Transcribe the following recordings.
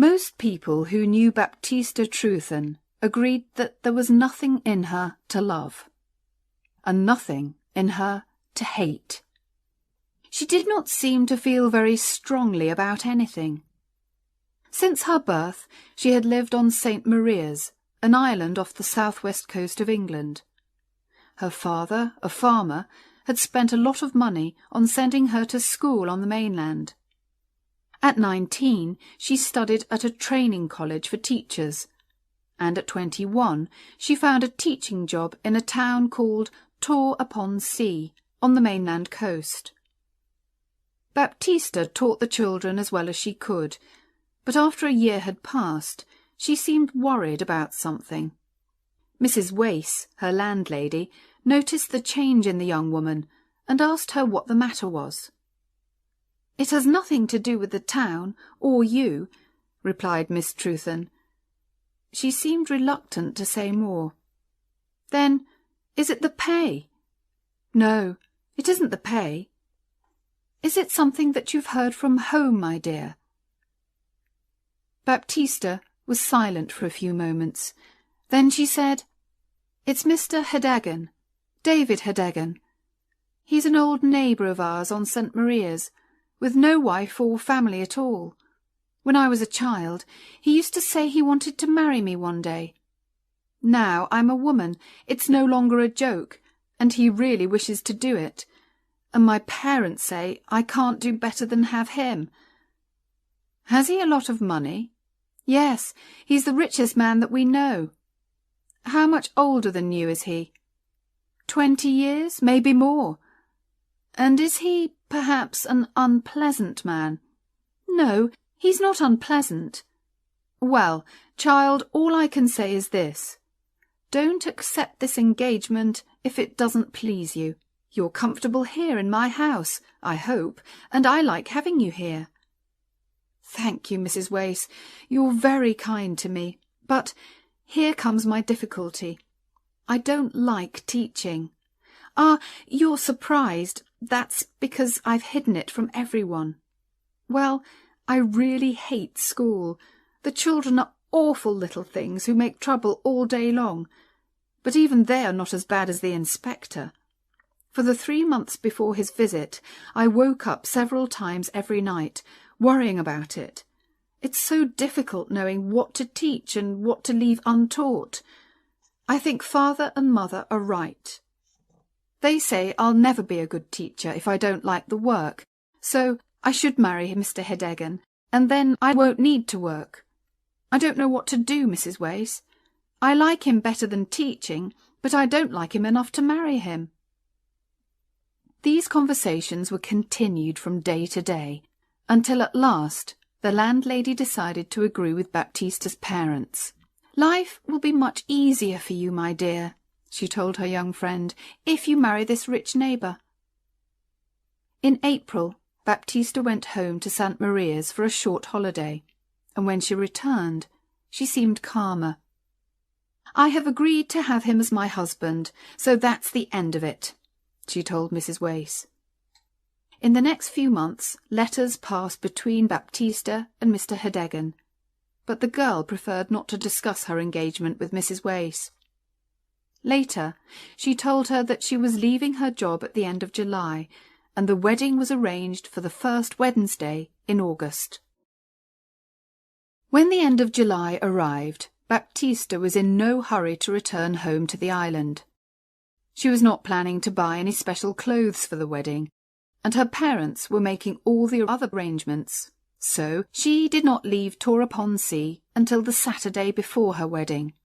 Most people who knew Baptista Truthen agreed that there was nothing in her to love, and nothing in her to hate. She did not seem to feel very strongly about anything. Since her birth, she had lived on St. Maria's, an island off the southwest coast of England. Her father, a farmer, had spent a lot of money on sending her to school on the mainland. At 19, she studied at a training college for teachers, and at 21 she found a teaching job in a town called Tor-upon-Sea on the mainland coast. Baptista taught the children as well as she could, but after a year had passed, she seemed worried about something. Mrs. Wace, her landlady, noticed the change in the young woman and asked her what the matter was. "It has nothing to do with the town, or you," replied Miss Truthen. She seemed reluctant to say more. "Then, is it the pay?" "No, it isn't the pay." "Is it something that you've heard from home, my dear?" Baptista was silent for a few moments. Then she said, "It's Mr. Hedagan, David Hedagan. He's an old neighbour of ours on St. Maria's, with no wife or family at all. When I was a child, he used to say he wanted to marry me one day. Now I'm a woman, it's no longer a joke, and he really wishes to do it. And my parents say I can't do better than have him." "Has he a lot of money?" "Yes, he's the richest man that we know." "How much older than you is he?" 20 years, maybe more." "And is he, perhaps, an unpleasant man?" "No, he's not unpleasant." "Well, child, all I can say is this. Don't accept this engagement if it doesn't please you. You're comfortable here in my house, I hope, and I like having you here." "Thank you, Mrs. Wace. You're very kind to me. But here comes my difficulty. I don't like teaching." "Ah, you're surprised. That's because I've hidden it from everyone." "Well, I really hate school. The children are awful little things who make trouble all day long. But even they are not as bad as the inspector. For the 3 months before his visit, I woke up several times every night, worrying about it. It's so difficult knowing what to teach and what to leave untaught. I think Father and Mother are right. They say I'll never be a good teacher if I don't like the work, so I should marry Mr. Hedagan, and then I won't need to work. I don't know what to do, Mrs. Wace. I like him better than teaching, but I don't like him enough to marry him." These conversations were continued from day to day, until at last the landlady decided to agree with Baptista's parents. "Life will be much easier for you, my dear," she told her young friend, "if you marry this rich neighbour." In April, Baptista went home to St. Maria's for a short holiday, and when she returned, she seemed calmer. "I have agreed to have him as my husband, so that's the end of it," she told Mrs. Wace. In the next few months, letters passed between Baptista and Mr. Hedagan, but the girl preferred not to discuss her engagement with Mrs. Wace. Later, she told her that she was leaving her job at the end of July, and the wedding was arranged for the first Wednesday in August. When the end of July arrived, Baptista was in no hurry to return home to the island. She was not planning to buy any special clothes for the wedding, and her parents were making all the other arrangements, so she did not leave Tor-upon-Sea until the Saturday before her wedding.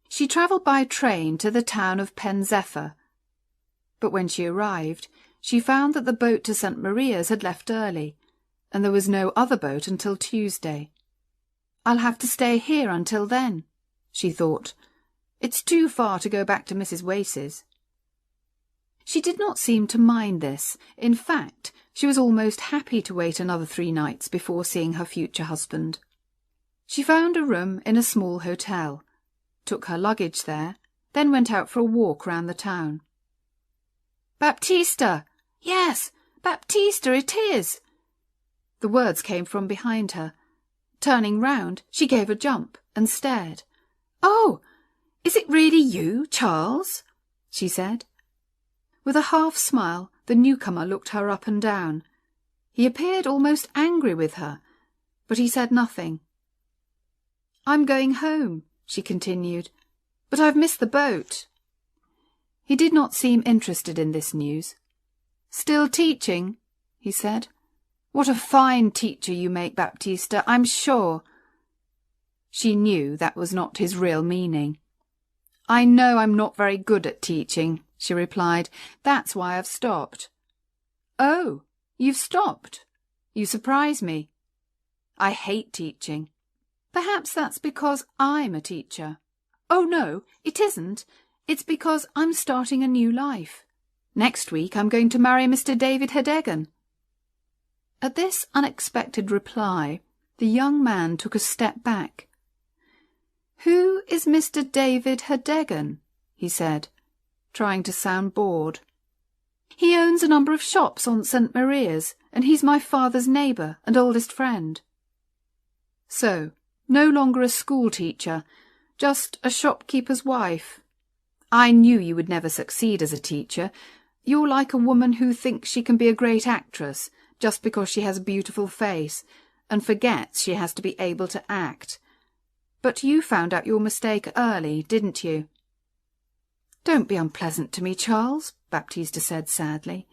She travelled by train to the town of Penzephyr, but when she arrived, she found that the boat to St. Maria's had left early, and there was no other boat until Tuesday. "I'll have to stay here until then," she thought. "It's too far to go back to Mrs. Wace's." She did not seem to mind this. In fact, she was almost happy to wait another 3 nights before seeing her future husband. She found a room in a small hotel, took her luggage there, then went out for a walk round the town. "Baptista! Yes, Baptista, it is!" The words came from behind her. Turning round, she gave a jump and stared. "Oh, is it really you, Charles?" she said. With a half smile, the newcomer looked her up and down. He appeared almost angry with her, but he said nothing. "I'm going home," she continued, "but I've missed the boat." He did not seem interested in this news. "Still teaching?" he said. "What a fine teacher you make, Baptista, I'm sure." She knew that was not his real meaning. "I know I'm not very good at teaching," she replied. "That's why I've stopped." "Oh, you've stopped? You surprise me. I hate teaching." "Perhaps that's because I'm a teacher." "Oh, no, it isn't. It's because I'm starting a new life. Next week I'm going to marry Mr. David Hedegan." At this unexpected reply, the young man took a step back. "Who is Mr. David Hedegan?" he said, trying to sound bored. "He owns a number of shops on St. Maria's, and he's my father's neighbour and oldest friend." "So, no longer a school teacher, just a shopkeeper's wife. I knew you would never succeed as a teacher. You're like a woman who thinks she can be a great actress just because she has a beautiful face, and forgets she has to be able to act. But you found out your mistake early, didn't you?" "Don't be unpleasant to me, Charles," Baptista said sadly.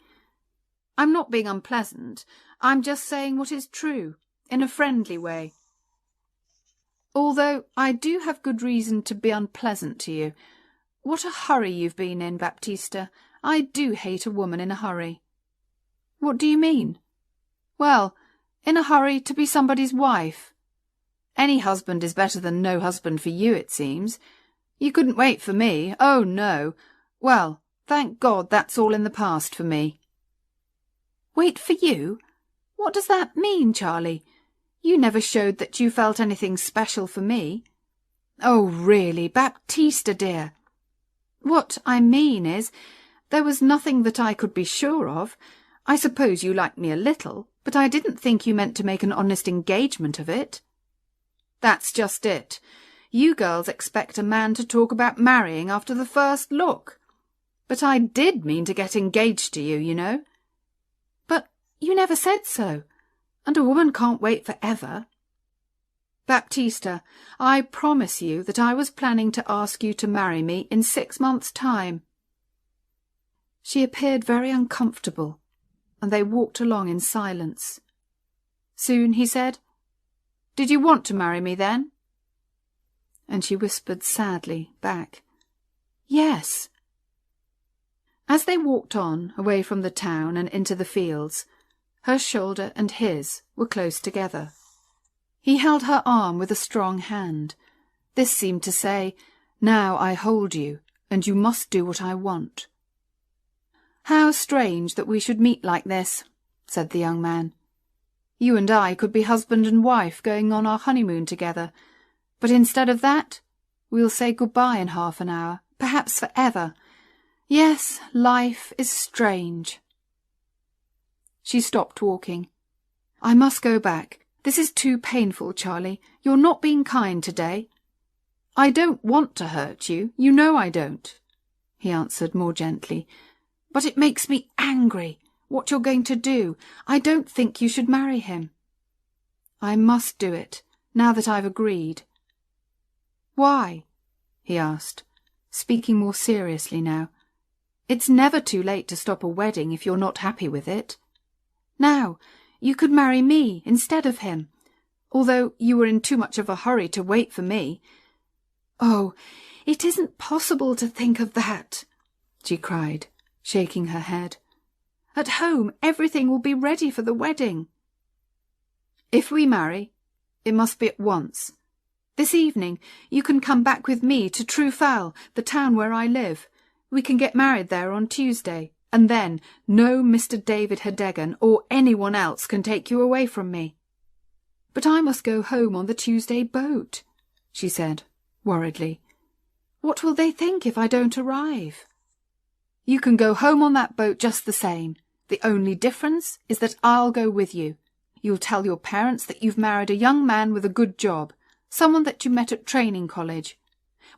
"I'm not being unpleasant. I'm just saying what is true, in a friendly way. Although I do have good reason to be unpleasant to you. What a hurry you've been in, Baptista. I do hate a woman in a hurry." "What do you mean?" "Well, in a hurry to be somebody's wife. Any husband is better than no husband for you, it seems. You couldn't wait for me. Oh, no. Well, thank God that's all in the past for me." "Wait for you? What does that mean, Charlie? You never showed that you felt anything special for me." "Oh, really, Baptista, dear." "What I mean is, there was nothing that I could be sure of. I suppose you liked me a little, but I didn't think you meant to make an honest engagement of it." "That's just it. You girls expect a man to talk about marrying after the first look. But I did mean to get engaged to you, you know." "But you never said so, and a woman can't wait for ever." "Baptista, I promise you that I was planning to ask you to marry me in 6 months' time." She appeared very uncomfortable, and they walked along in silence. Soon he said, "Did you want to marry me then?" And she whispered sadly back, "Yes." As they walked on, away from the town and into the fields, her shoulder and his were close together. He held her arm with a strong hand. This seemed to say, "Now I hold you, and you must do what I want." "How strange that we should meet like this," said the young man. "You and I could be husband and wife going on our honeymoon together, but instead of that, we'll say goodbye in half an hour, perhaps forever. Yes, life is strange." She stopped walking. "I must go back. This is too painful, Charlie. You're not being kind today." "I don't want to hurt you. You know I don't," he answered more gently. "But it makes me angry, what you're going to do. I don't think you should marry him." "I must do it, now that I've agreed." "Why?" he asked, speaking more seriously now. "It's never too late to stop a wedding if you're not happy with it. Now, you could marry me instead of him, although you were in too much of a hurry to wait for me." "Oh, it isn't possible to think of that," she cried, shaking her head. "At home, everything will be ready for the wedding." "If we marry, it must be at once. This evening, you can come back with me to Trufal, the town where I live. We can get married there on Tuesday, and then no Mr. David Hedegan or anyone else can take you away from me." "But I must go home on the Tuesday boat," she said, worriedly. "What will they think if I don't arrive?" "You can go home on that boat just the same. The only difference is that I'll go with you. You'll tell your parents that you've married a young man with a good job, someone that you met at training college.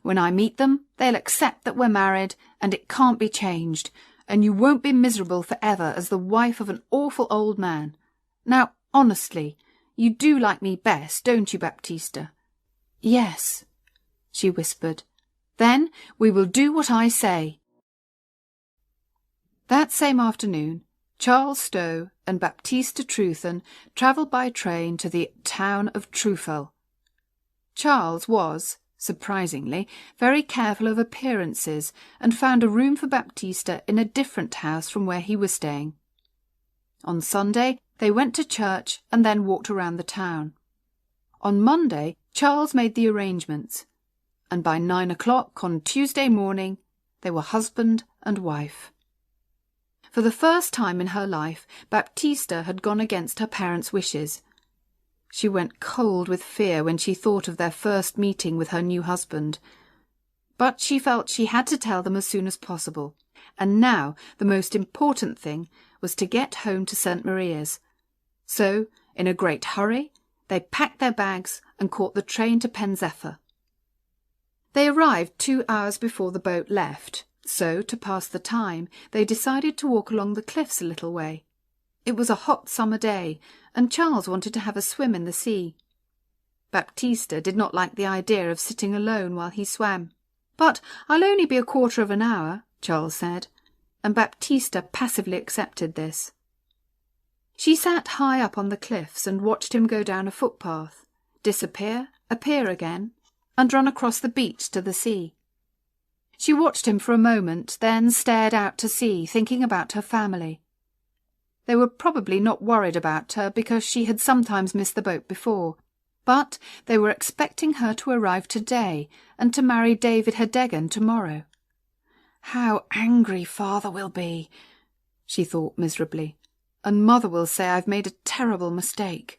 When I meet them, they'll accept that we're married and it can't be changed, and you won't be miserable forever as the wife of an awful old man. Now, honestly, you do like me best, don't you, Baptista?" "Yes," she whispered. "Then we will do what I say." That same afternoon, Charles Stowe and Baptista Trewthen travelled by train to the town of Trufel. Charles was, surprisingly, very careful of appearances and found a room for Baptista in a different house from where he was staying. On Sunday, they went to church and then walked around the town. On Monday, Charles made the arrangements, and by 9 o'clock on Tuesday morning, they were husband and wife. For the first time in her life, Baptista had gone against her parents' wishes. She went cold with fear when she thought of their first meeting with her new husband. But she felt she had to tell them as soon as possible, and now the most important thing was to get home to St. Maria's. So, in a great hurry, they packed their bags and caught the train to Penzeffer. They arrived 2 hours before the boat left, so, to pass the time, they decided to walk along the cliffs a little way. It was a hot summer day, and Charles wanted to have a swim in the sea. Baptista did not like the idea of sitting alone while he swam. "But I'll only be a quarter of an hour," Charles said, and Baptista passively accepted this. She sat high up on the cliffs and watched him go down a footpath, disappear, appear again, and run across the beach to the sea. She watched him for a moment, then stared out to sea, thinking about her family. They were probably not worried about her because she had sometimes missed the boat before, but they were expecting her to arrive today and to marry David Hedegan tomorrow. "How angry Father will be," she thought miserably, "and Mother will say I've made a terrible mistake.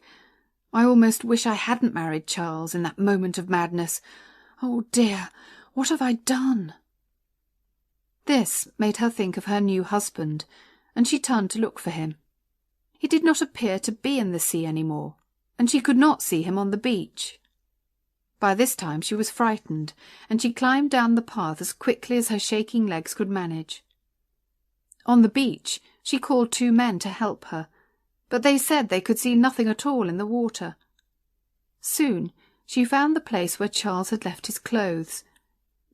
I almost wish I hadn't married Charles in that moment of madness. Oh dear, what have I done?" This made her think of her new husband, and she turned to look for him. He did not appear to be in the sea any more, and she could not see him on the beach. By this time she was frightened, and she climbed down the path as quickly as her shaking legs could manage. On the beach she called 2 men to help her, but they said they could see nothing at all in the water. Soon she found the place where Charles had left his clothes,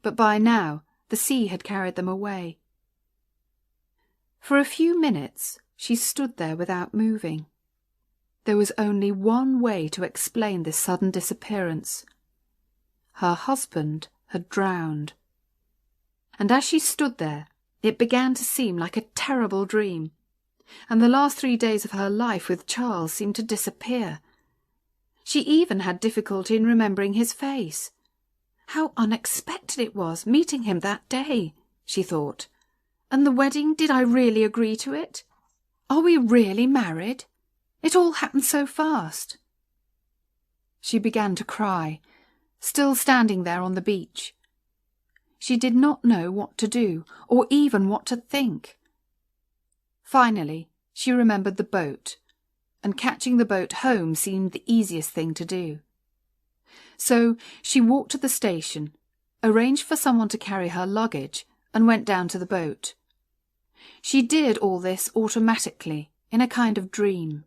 but by now the sea had carried them away. For a few minutes she stood there without moving. There was only one way to explain this sudden disappearance. Her husband had drowned. And as she stood there, it began to seem like a terrible dream, and the last 3 days of her life with Charles seemed to disappear. She even had difficulty in remembering his face. How unexpected it was, meeting him that day, she thought. And the wedding, did I really agree to it? Are we really married? It all happened so fast. She began to cry, still standing there on the beach. She did not know what to do, or even what to think. Finally, she remembered the boat, and catching the boat home seemed the easiest thing to do. So she walked to the station, arranged for someone to carry her luggage, and went down to the boat. She did all this automatically, in a kind of dream.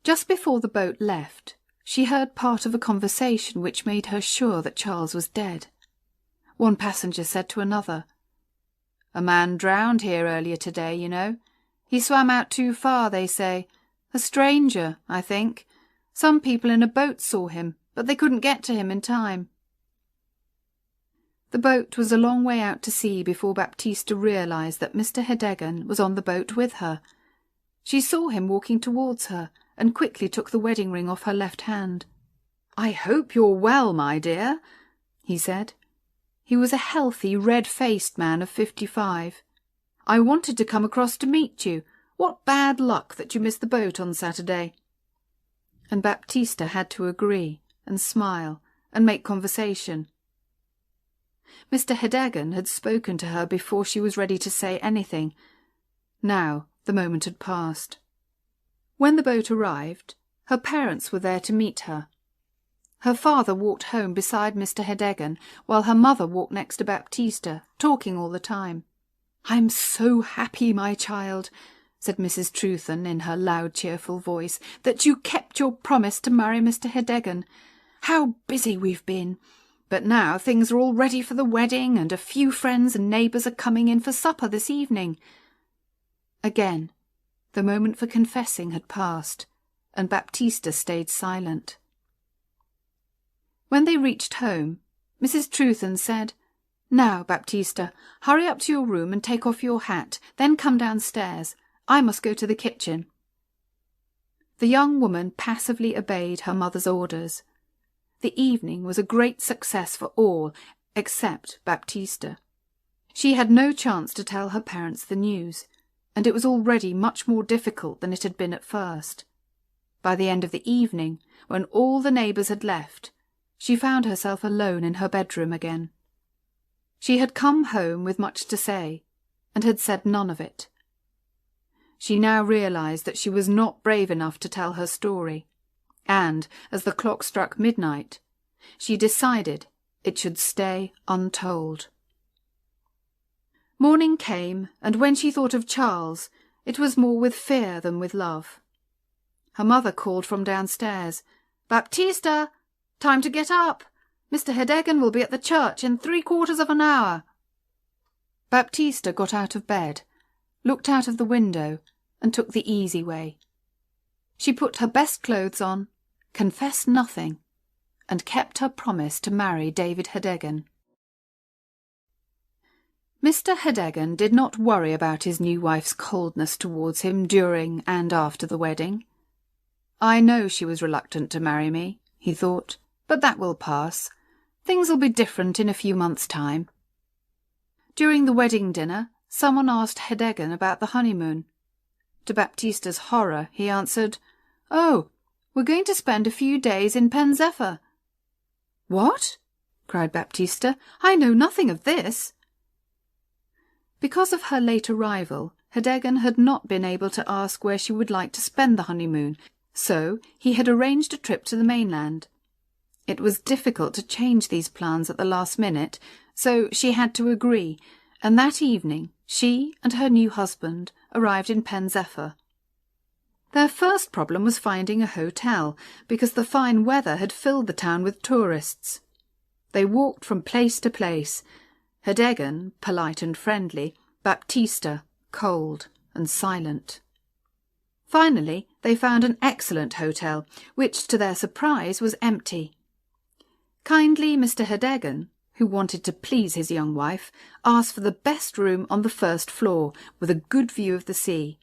Just before the boat left, she heard part of a conversation which made her sure that Charles was dead. One passenger said to another, "A man drowned here earlier today, you know. He swam out too far, they say. A stranger, I think. Some people in a boat saw him, but they couldn't get to him in time." The boat was a long way out to sea before Baptista realised that Mr. Hedegan was on the boat with her. She saw him walking towards her, and quickly took the wedding ring off her left hand. "I hope you're well, my dear," he said. He was a healthy, red-faced man of 55. "I wanted to come across to meet you. What bad luck that you missed the boat on Saturday." And Baptista had to agree, and smile, and make conversation. Mr. Hedegan had spoken to her before she was ready to say anything. Now the moment had passed. When the boat arrived, her parents were there to meet her. Her father walked home beside Mr. Hedegan, while her mother walked next to Baptista, talking all the time. "I'm so happy, my child," said Mrs. Trewthen in her loud, cheerful voice, "that you kept your promise to marry Mr. Hedegan. How busy we've been! But now things are all ready for the wedding, and a few friends and neighbours are coming in for supper this evening." Again, the moment for confessing had passed, and Baptista stayed silent. When they reached home, Mrs. Trewthen said, "Now, Baptista, hurry up to your room and take off your hat, then come downstairs. I must go to the kitchen." The young woman passively obeyed her mother's orders. The evening was a great success for all, except Baptista. She had no chance to tell her parents the news, and it was already much more difficult than it had been at first. By the end of the evening, when all the neighbours had left, she found herself alone in her bedroom again. She had come home with much to say, and had said none of it. She now realised that she was not brave enough to tell her story, and, as the clock struck midnight, she decided it should stay untold. Morning came, and when she thought of Charles, it was more with fear than with love. Her mother called from downstairs, "Baptista, time to get up. Mr. Hedegan will be at the church in 3/4 of an hour." Baptista got out of bed, looked out of the window, and took the easy way. She put her best clothes on, confessed nothing, and kept her promise to marry David Hedegan. Mr. Hedegan did not worry about his new wife's coldness towards him during and after the wedding. "I know she was reluctant to marry me," he thought, "but that will pass. Things will be different in a few months' time." During the wedding dinner, someone asked Hedegan about the honeymoon. To Baptista's horror, he answered, "Oh, we're going to spend a few days in Pen Zephyr." "What?" cried Baptista. "I know nothing of this." Because of her late arrival, Hedegan had not been able to ask where she would like to spend the honeymoon, so he had arranged a trip to the mainland. It was difficult to change these plans at the last minute, so she had to agree, and that evening she and her new husband arrived in Pen Zephyr. Their first problem was finding a hotel, because the fine weather had filled the town with tourists. They walked from place to place, Hedegan polite and friendly, Baptista cold and silent. Finally, they found an excellent hotel, which, to their surprise, was empty. Kindly Mr. Hedegan, who wanted to please his young wife, asked for the best room on the first floor, with a good view of the sea.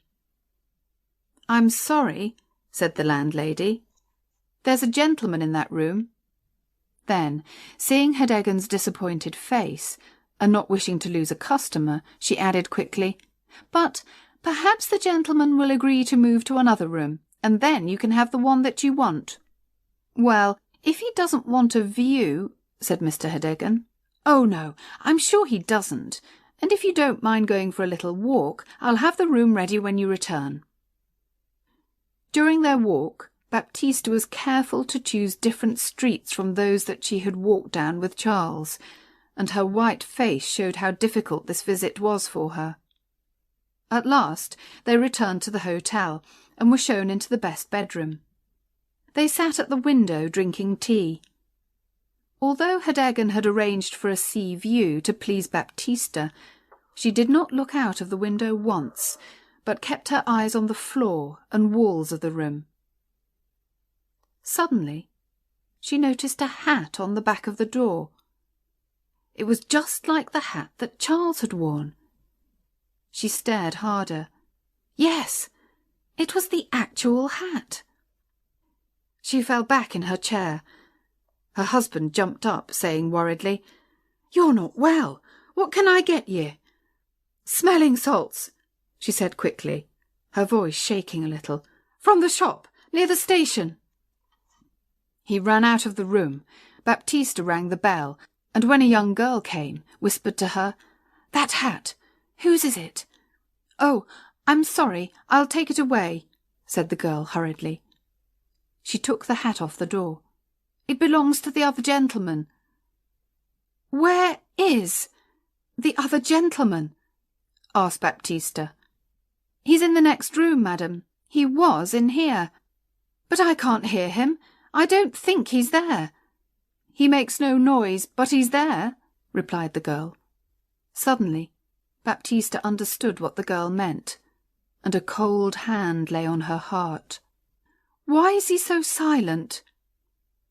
"I'm sorry," said the landlady. "There's a gentleman in that room." Then, seeing Hedegan's disappointed face, and not wishing to lose a customer, she added quickly, "But perhaps the gentleman will agree to move to another room, and then you can have the one that you want." "Well, if he doesn't want a view," said Mr. Hedegan. "Oh, no, I'm sure he doesn't, and if you don't mind going for a little walk, I'll have the room ready when you return." During their walk, Baptista was careful to choose different streets from those that she had walked down with Charles, and her white face showed how difficult this visit was for her. At last they returned to the hotel, and were shown into the best bedroom. They sat at the window drinking tea. Although Hedegan had arranged for a sea view to please Baptista, she did not look out of the window once, but kept her eyes on the floor and walls of the room. Suddenly, she noticed a hat on the back of the door. It was just like the hat that Charles had worn. She stared harder. Yes, it was the actual hat. She fell back in her chair. Her husband jumped up, saying worriedly, "You're not well. What can I get you?" "Smelling salts," she said quickly, her voice shaking a little. "From the shop, near the station." He ran out of the room. Baptista rang the bell, and when a young girl came, whispered to her, "That hat, whose is it?" "Oh, I'm sorry, I'll take it away," said the girl hurriedly. She took the hat off the door. "It belongs to the other gentleman." "Where is the other gentleman?" asked Baptista. "He's in the next room, madam. He was in here. But I can't hear him. I don't think he's there." "He makes no noise, but he's there," replied the girl. Suddenly, Baptista understood what the girl meant, and a cold hand lay on her heart. "Why is he so silent?"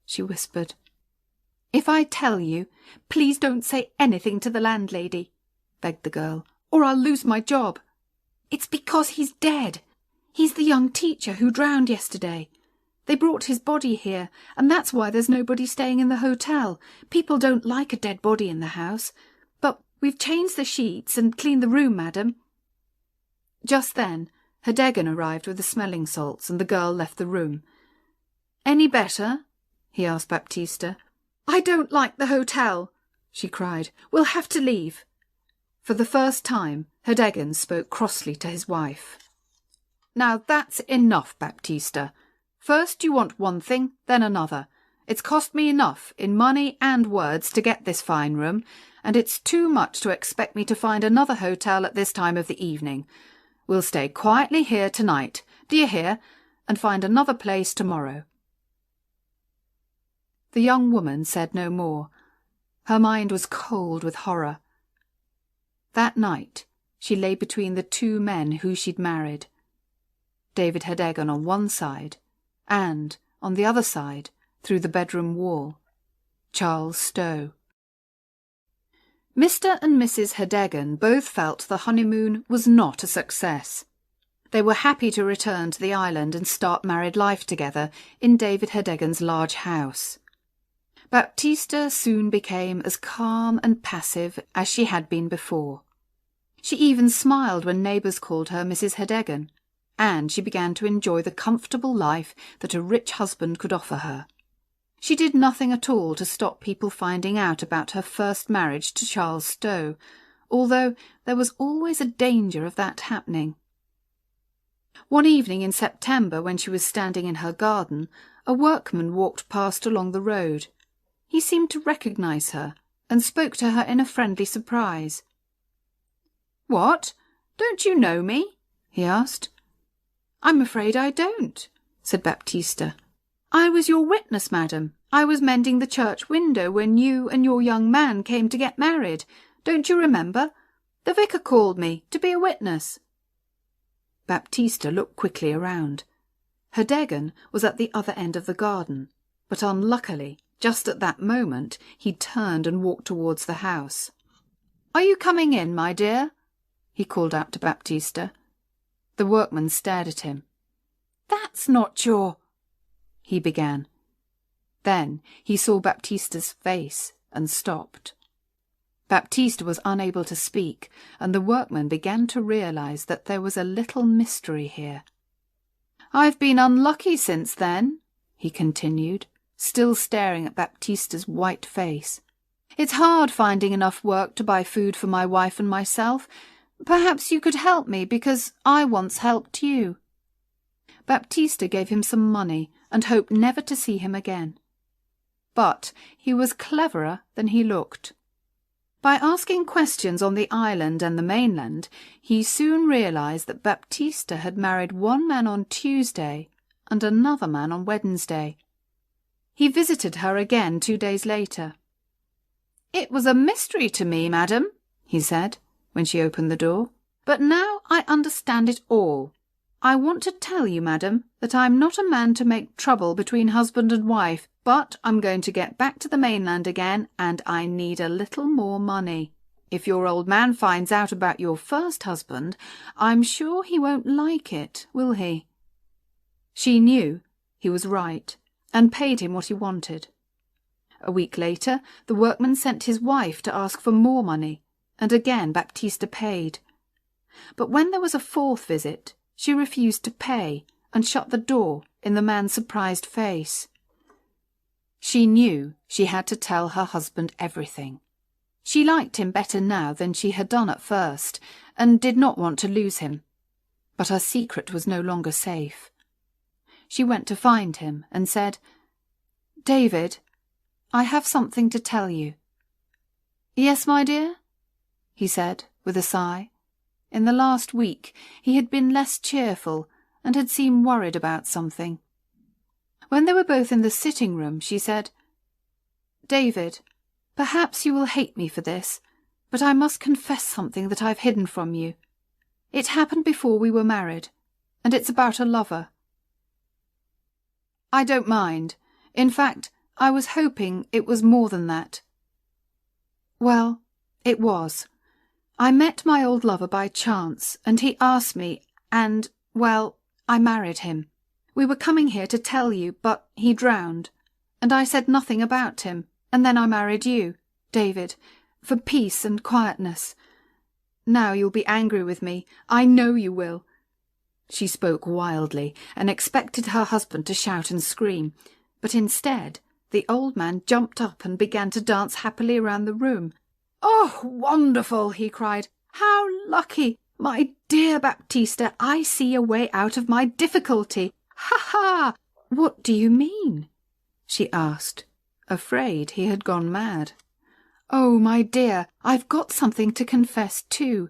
she whispered. "If I tell you, please don't say anything to the landlady," begged the girl, "or I'll lose my job. It's because he's dead. He's the young teacher who drowned yesterday. They brought his body here, and that's why there's nobody staying in the hotel. People don't like a dead body in the house. But we've changed the sheets and cleaned the room, madam." Just then, Hedegan arrived with the smelling salts, and the girl left the room. "Any better?" he asked Baptista. "I don't like the hotel," she cried. "We'll have to leave." For the first time, Hedegan spoke crossly to his wife. "Now that's enough, Baptista. First you want one thing, then another. It's cost me enough in money and words to get this fine room, and it's too much to expect me to find another hotel at this time of the evening. We'll stay quietly here tonight, do you hear, and find another place tomorrow." The young woman said no more. Her mind was cold with horror. That night she lay between the two men who she'd married. David Hedegan on one side, and, on the other side, through the bedroom wall, Charles Stow. Mr. and Mrs. Hedegan both felt the honeymoon was not a success. They were happy to return to the island and start married life together in David Hedegan's large house. Baptista soon became as calm and passive as she had been before. She even smiled when neighbours called her Mrs. Hedegan, and she began to enjoy the comfortable life that a rich husband could offer her. She did nothing at all to stop people finding out about her first marriage to Charles Stow, although there was always a danger of that happening. One evening in September, when she was standing in her garden, a workman walked past along the road. He seemed to recognise her, and spoke to her in a friendly surprise. "What? Don't you know me?" he asked. "I'm afraid I don't," said Baptista. "I was your witness, madam. I was mending the church window when you and your young man came to get married. Don't you remember? The vicar called me to be a witness." Baptista looked quickly around. Hedegan was at the other end of the garden, but unluckily, just at that moment, he turned and walked towards the house. "Are you coming in, my dear?" he called out to Baptista. The workman stared at him. "That's not your—" he began. Then he saw Baptista's face and stopped. Baptista was unable to speak, and the workman began to realise that there was a little mystery here. "I've been unlucky since then," he continued, still staring at Baptista's white face. "It's hard finding enough work to buy food for my wife and myself. Perhaps you could help me, because I once helped you." Baptista gave him some money and hoped never to see him again. But he was cleverer than he looked. By asking questions on the island and the mainland, he soon realised that Baptista had married one man on Tuesday and another man on Wednesday. He visited her again 2 days later. "It was a mystery to me, madam," he said, when she opened the door, "but now I understand it all. I want to tell you, madam, that I'm not a man to make trouble between husband and wife, but I'm going to get back to the mainland again, and I need a little more money. If your old man finds out about your first husband, I'm sure he won't like it, will he?" She knew he was right, and paid him what he wanted. A week later, the workman sent his wife to ask for more money, and again Baptista paid. But when there was a fourth visit, she refused to pay and shut the door in the man's surprised face. She knew she had to tell her husband everything. She liked him better now than she had done at first, and did not want to lose him. But her secret was no longer safe. she went to find him and said, "David, I have something to tell you." "Yes, my dear?" he said with a sigh. In the last week he had been less cheerful and had seemed worried about something. When they were both in the sitting-room, she said, "David, perhaps you will hate me for this, but I must confess something that I've hidden from you. It happened before we were married, and it's about a lover." "I don't mind. In fact, I was hoping it was more than that." "Well, it was. I met my old lover by chance, and he asked me, and, well, I married him. We were coming here to tell you, but he drowned, and I said nothing about him, and then I married you, David, for peace and quietness. Now you'll be angry with me. I know you will." She spoke wildly and expected her husband to shout and scream, but instead the old man jumped up and began to dance happily around the room. "Oh, wonderful!" he cried. "How lucky! My dear Baptista, I see a way out of my difficulty. Ha ha!" "What do you mean?" she asked, afraid he had gone mad. "Oh, my dear, I've got something to confess too.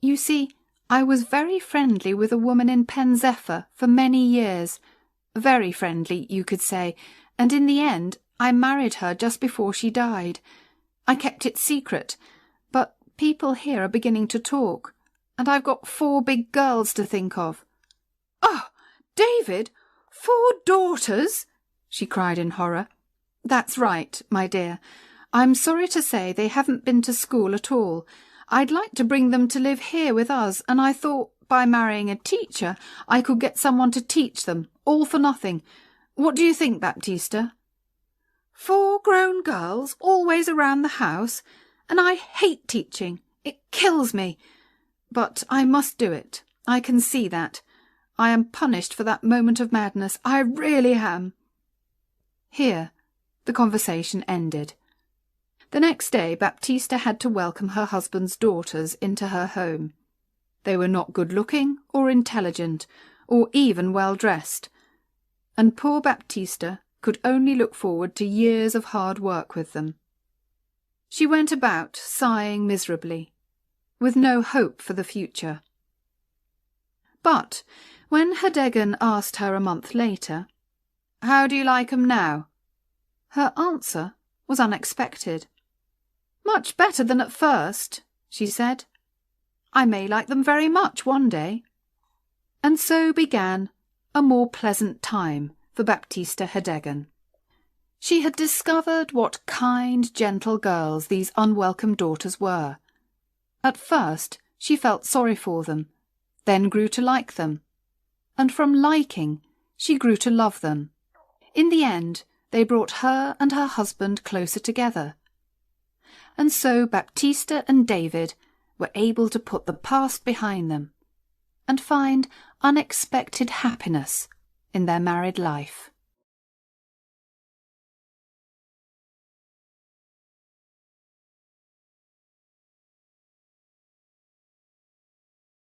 You see, I was very friendly with a woman in Pen Zephyr for many years. Very friendly, you could say, and in the end I married her just before she died. I kept it secret, but people here are beginning to talk, and I've got 4 big girls to think of." "Oh, David, 4 daughters?" she cried in horror. "That's right, my dear. I'm sorry to say they haven't been to school at all. I'd like to bring them to live here with us, and I thought by marrying a teacher I could get someone to teach them, all for nothing. What do you think, Baptista?" 4 grown girls always around the house, and I hate teaching. It kills me. But I must do it. I can see that. I am punished for that moment of madness. I really am." Here the conversation ended. The next day Baptista had to welcome her husband's daughters into her home. They were not good-looking or intelligent or even well-dressed, and poor Baptista could only look forward to years of hard work with them. She went about sighing miserably, with no hope for the future. But when Hedegan asked her a month later, "How do you like 'em now?" her answer was unexpected. "Much better than at first," she said. "I may like them very much one day." And so began a more pleasant time for Baptista Hedegan. She had discovered what kind, gentle girls these unwelcome daughters were. At first she felt sorry for them, then grew to like them, and from liking she grew to love them. In the end they brought her and her husband closer together. And so Baptista and David were able to put the past behind them and find unexpected happiness in their married life.